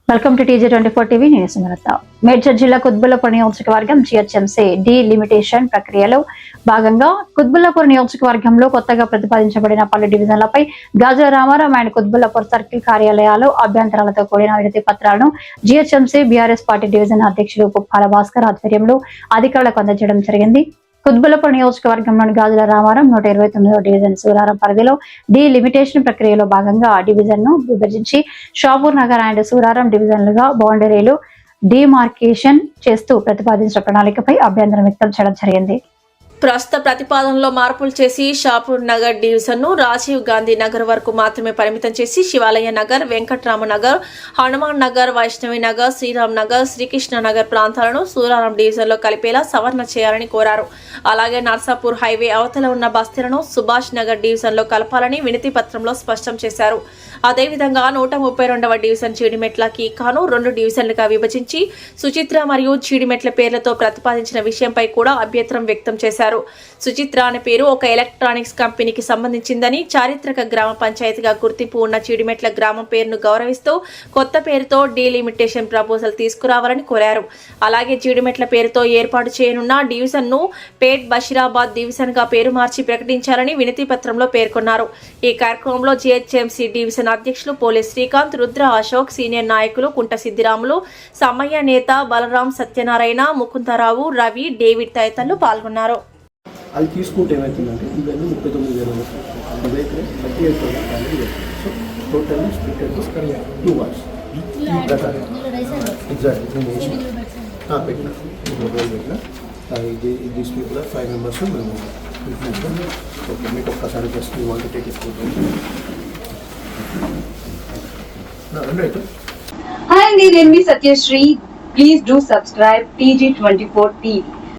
Welcome to TJ24 TV. నేను సుమలత. మేడ్చల్ జిల్లా కుత్బుల్లాపూర్ నియోజకవర్గం GHMC డీలిమిటేషన్ ప్రక్రియలో భాగంగా కుత్బుల్లాపూర్ నియోజకవర్గంలో కొత్తగా ప్రతిపాదించబడిన పలు డివిజన్లపై గాజుల రామారావు అండ్ కుత్బుల్లాపూర్ సర్కిల్ కార్యాలయాలు అభ్యంతరాలతో కూడిన వినతి పత్రాలను GHMC బీఆర్ఎస్ పార్టీ డివిజన్ అధ్యక్షుడు పుప్పాల భాస్కర్ ఆధ్వర్యంలో అధికారులకు అందజేయడం జరిగింది. కుత్బుల్లాపూర్ నియోజకవర్గంలోని గాజుల రామారం 129వ డివిజన్ సూరారం పరిధిలో డీలిమిటేషన్ ప్రక్రియలో భాగంగా ఆ డివిజన్ ను విభజించి షాపూర్ నగర్ అండ్ సూరారం డివిజన్లుగా బౌండరీలు డిమార్కేషన్ చేస్తూ ప్రతిపాదించిన ప్రణాళికపై అభ్యంతరం వ్యక్తం చేయడం జరిగింది. ప్రస్తుత ప్రతిపాదనలో మార్పులు చేసి షాపూర్ నగర్ డివిజన్ ను రాజీవ్ గాంధీ నగర్ వరకు మాత్రమే పరిమితం చేసి శివాలయ నగర్, వెంకట్రామ నగర్, హనుమాన్ నగర్, వైష్ణవి నగర్, శ్రీరామ్ నగర్, శ్రీకృష్ణ నగర్ ప్రాంతాలను సూరారం డివిజన్ లో కలిపేలా సవరణ చేయాలని కోరారు. అలాగే నర్సాపూర్ హైవే అవతల ఉన్న బస్తీలను సుభాష్ నగర్ డివిజన్ లో కలపాలని వినతి పత్రంలో స్పష్టం చేశారు. అదేవిధంగా 132వ డివిజన్ చీడిమెట్ల కీకాను 2 డివిజన్లుగా విభజించి సుచిత్ర మరియు చీడిమెట్ల పేర్లతో ప్రతిపాదించిన విషయంపై కూడా అభ్యంతరం వ్యక్తం చేశారు. సుచిత్ర అనే పేరు ఒక ఎలక్ట్రానిక్స్ కంపెనీకి సంబంధించిందని, చారిత్రక గ్రామ పంచాయతీగా గుర్తింపు ఉన్న చీడిమెట్ల గ్రామం పేరును గౌరవిస్తూ కొత్త పేరుతో డీలిమిటేషన్ ప్రపోజల్ తీసుకురావాలని కోరారు. అలాగే చీడిమెట్ల పేరుతో ఏర్పాటు చేయనున్న డివిజన్ ను పేట్ బషీరాబాద్ డివిజన్ గా పేరు మార్చి ప్రకటించాలని వినతి పత్రంలో పేర్కొన్నారు. ఈ కార్యక్రమంలో GHMC డివిజన్ అధ్యక్షులు పోలీస్ శ్రీకాంత్, రుద్ర అశోక్, సీనియర్ నాయకులు కుంట సిద్దిరాములు, సమ్మయ్య నేత, బలరాం, సత్యనారాయణ, ముకుందరావు, రవి, డేవిడ్ తదితరులు పాల్గొన్నారు. అది తీసుకుంటే ఏమవుతుందంటే ఇవన్నీ 39,000 సో టోటల్లీ స్ప్లిటెడ్ 2 వార్డ్స్ ఈ ప్రకారం ఎగ్జాక్ట్ నేను పెట్టిన దీస్ పీపుల్ 5 మెంబర్స్ మేము ఓకే మీకు ఒక్కసారి just you want to take it Hi, నేను మీ Satyasri. Please do subscribe TJ24 TV.